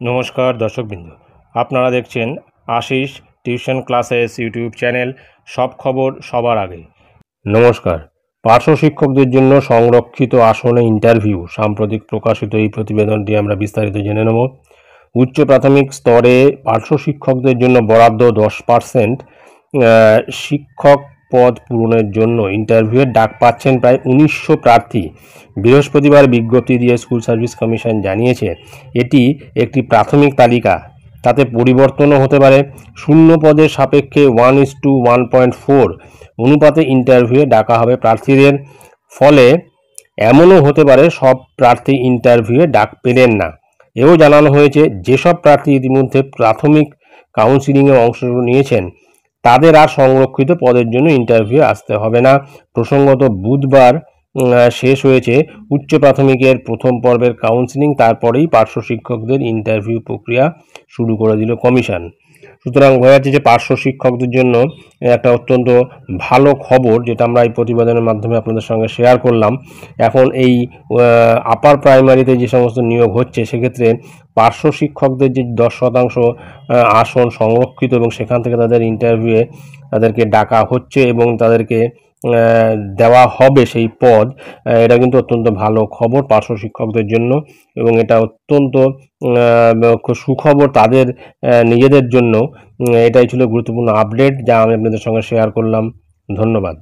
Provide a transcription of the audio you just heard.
নমস্কার দর্শকবৃন্দ, আপনারা দেখছেন Ashis tuition classes YouTube channel. সব খবর সবার আগে। নমস্কার। পার্শ্ব শিক্ষকদের জন্য সংরক্ষিত আসনে ইন্টারভিউ সাম্প্রতিক প্রকাশিত এই প্রতিবেদনটি আমরা বিস্তারিত জেনে নেব। উচ্চ প্রাথমিক স্তরে পার্শ্ব শিক্ষকদের জন্য বরাদ্দ 10%। শিক্ষক পদ পূরণের জন্য ইন্টারভিউয়ের ডাক পাচ্ছেন প্রায় 1900 প্রার্থী। বৃহস্পতিবার বিজ্ঞপ্তি দিয়ে স্কুল সার্ভিস কমিশন জানিয়েছে এটি একটি প্রাথমিক তালিকা, তাতে পরিবর্তনও হতে পারে। শূন্য পদের সাপেক্ষে 1:1.4 অনুপাতে ইন্টারভিউয়ে ডাকা হবে প্রার্থীদের। ফলে এমনও হতে পারে সব প্রার্থী ইন্টারভিউয়ে ডাক পেলেন না। এও জানানো হয়েছে যেসব প্রার্থী ইতিমধ্যে প্রাথমিক কাউন্সিলিংয়ে অংশ নিয়েছেন তাদের আর সংরক্ষিত পদের জন্য ইন্টারভিউ আসতে হবে না। প্রসঙ্গত বুধবার শেষ হয়েছে উচ্চ প্রাথমিকের প্রথম পর্বের কাউন্সিলিং, তারপরেই পার্শ্ব শিক্ষকদের ইন্টারভিউ প্রক্রিয়া শুরু করে দিল কমিশন। সুতরাং বোঝা যাচ্ছে যে পার্শ্ব শিক্ষকদের জন্য একটা অত্যন্ত ভালো খবর, যেটা আমরা এই প্রতিবেদনের মাধ্যমে আপনাদের সঙ্গে শেয়ার করলাম। এখন এই আপার প্রাইমারিতে যে সমস্ত নিয়োগ হচ্ছে সেক্ষেত্রে পার্শ্ব শিক্ষকদের যে 10% আসন সংরক্ষিত এবং সেখান থেকে তাদের ইন্টারভিউয়ে তাদেরকে ডাকা হচ্ছে এবং তাদেরকে দেওয়া হবে সেই পদ, এটা কিন্তু অত্যন্ত ভালো খবর পার্শ্ব শিক্ষকদের জন্য এবং এটা অত্যন্ত সুখবর তাদের নিজেদের জন্য। এটাই ছিল গুরুত্বপূর্ণ আপডেট যা আমি আপনাদের সঙ্গে শেয়ার করলাম। ধন্যবাদ।